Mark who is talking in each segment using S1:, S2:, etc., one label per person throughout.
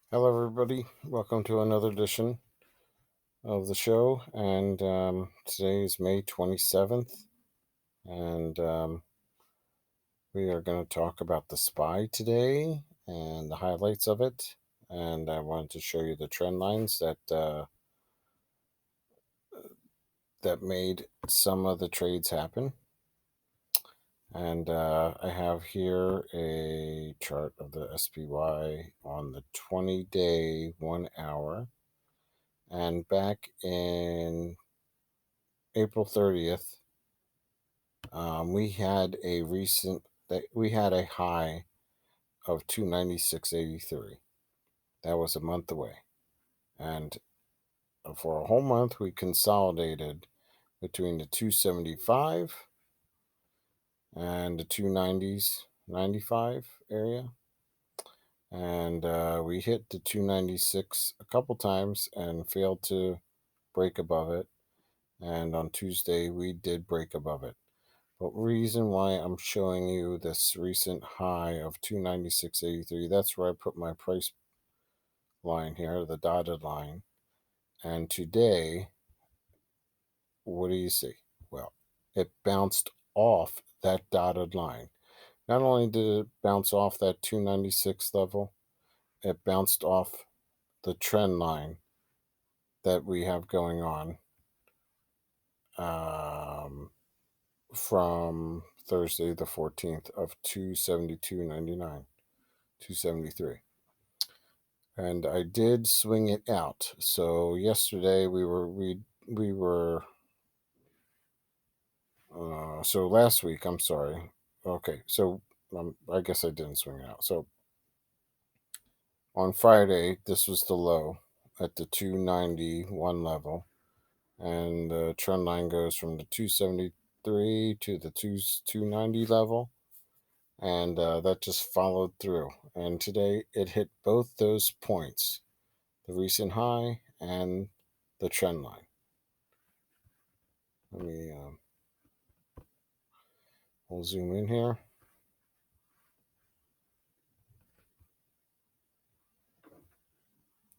S1: Hello, everybody. Welcome to another edition of the show. And today is May 27th. And we are going to talk about the SPY today and the highlights of it. And I wanted to show you the trend lines that made some of the trades happen. And I have here a chart of the SPY on the 20-day, 1 hour. And back in April 30th, we had a high of 296.83. That was a month away, and for a whole month we consolidated between the 275 and the 290s 95 area, and we hit the 296 a couple times and failed to break above it. And on Tuesday we did break above it. But reason why I'm showing you this recent high of 296.83, that's where I put my price line here, the dotted line. And today, what do you see? Well, it bounced off that dotted line. Not only did it bounce off that 296 level, it bounced off the trend line that we have going on um, from Thursday the 14th of 272.99, 273. And I did swing it out. So yesterday we were so last week, I'm sorry. Okay, so I guess I didn't swing it out. So on Friday, this was the low at the 291 level, and the trend line goes from the 273 to the 290 level, and that just followed through. And today it hit both those points, the recent high and the trend line. Let me we'll zoom in here.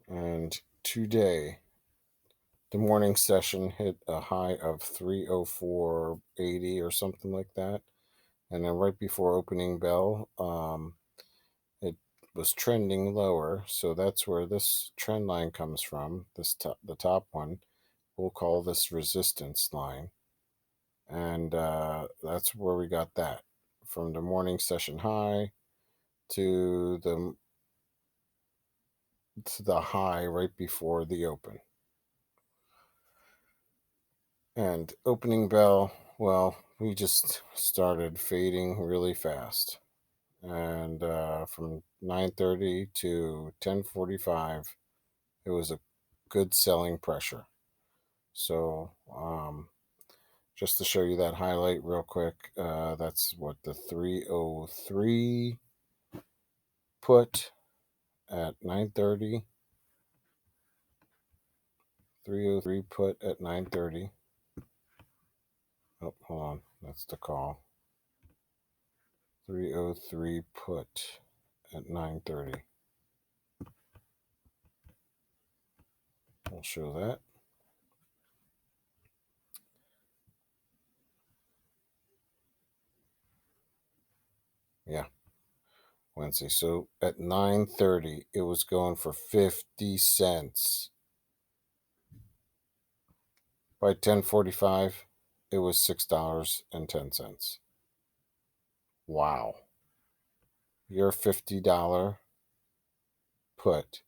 S1: And today, the morning session hit a high of 304.80 or something like that. And then right before opening bell, it was trending lower. So that's where this trend line comes from. The top one, we'll call this resistance line. And that's where we got that from the morning session high to the high right before the open. And opening bell, well, we just started fading really fast. And from 9:30 to 10:45, it was a good selling pressure. So just to show you that highlight real quick, that's what the 303 put at 9:30. 303 put at 9:30. Oh, hold on. That's the call. 303 put at 9:30. We'll show that. Yeah, Wednesday. So at 9:30, it was going for 50 cents. By 10:45, it was $6.10. Wow. Your $50 put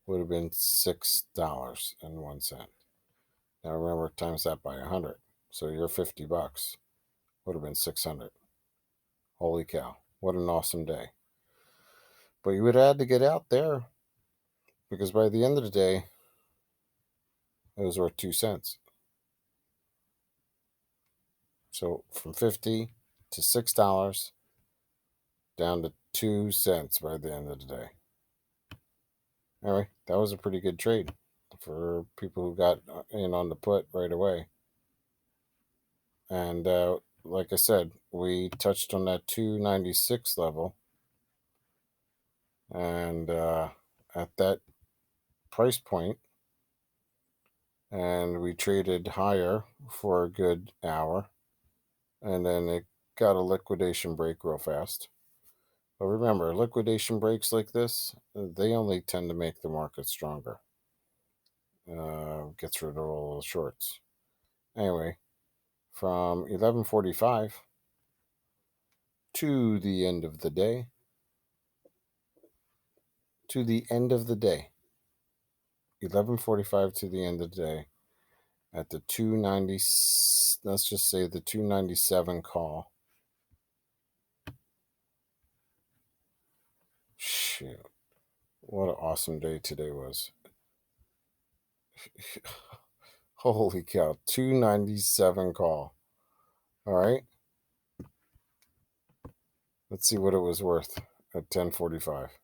S1: would have been $6.01. Now remember, times that by 100. So your $50 would have been 600. Holy cow. What an awesome day. But you would have had to get out there because by the end of the day, it was worth 2 cents. So from 50 to $6, down to 2 cents by the end of the day. Anyway, that was a pretty good trade for people who got in on the put right away. And like I said, we touched on that 296 level, and at that price point, and we traded higher for a good hour, and then it got a liquidation break real fast. But remember, liquidation breaks like this, they only tend to make the market stronger. Gets rid of all the shorts. Anyway, from 11:45 to the end of the day, to the end of the day, 11:45 to the end of the day, at the 290, let's just say the 297 call. Shoot, what an awesome day today was. Holy cow, 297 call. All right. Let's see what it was worth at 10:45.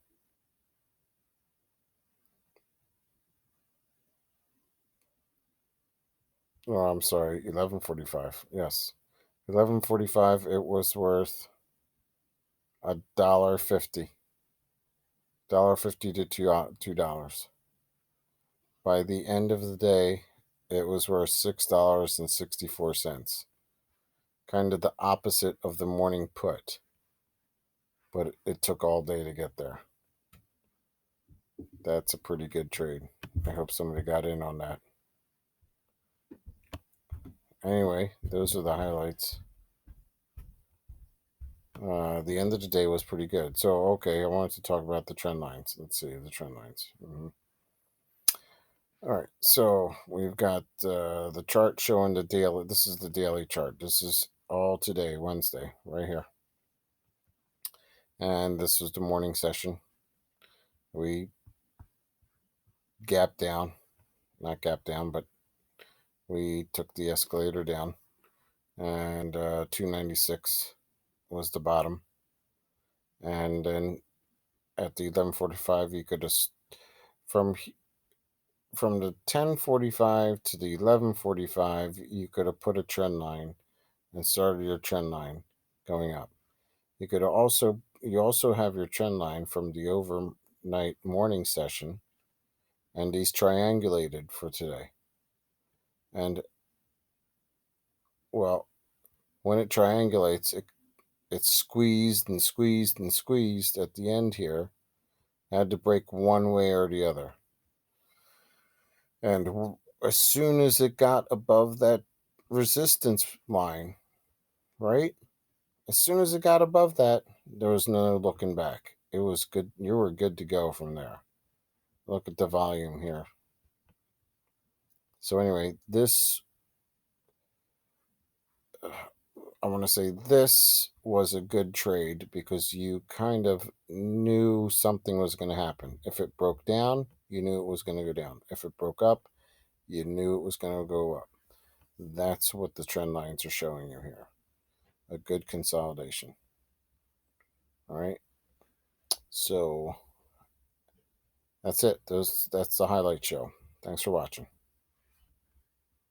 S1: Oh, I'm sorry, 11:45. Yes. 11:45, it was worth $1.50. $1.50 to $2. By the end of the day, it was worth $6.64. Kind of the opposite of the morning put, but it took all day to get there. That's a pretty good trade. I hope somebody got in on that. Anyway, those are the highlights. The end of the day was pretty good. So, okay, I wanted to talk about the trend lines. Let's see the trend lines. All right, so we've got the chart showing the daily. This is the daily chart. This is all today, Wednesday, right here. And this was the morning session. We gapped down, not gapped down, but we took the escalator down, and 296 was the bottom. And then at the 11:45, you could just from the 10:45 to the 11:45, you could have put a trend line and started your trend line going up. You also have your trend line from the overnight morning session, and these triangulated for today. And well, when it triangulates, it's squeezed and squeezed and squeezed at the end here. Had to break one way or the other. And as soon as it got above that resistance line, right? As soon as it got above that, there was no looking back. It was good. You were good to go from there. Look at the volume here. So anyway, I want to say this was a good trade because you kind of knew something was going to happen. If it broke down, you knew it was going to go down. If it broke up, you knew it was going to go up. That's what the trend lines are showing you here. A good consolidation. All right. So that's it. That's the highlight show. Thanks for watching.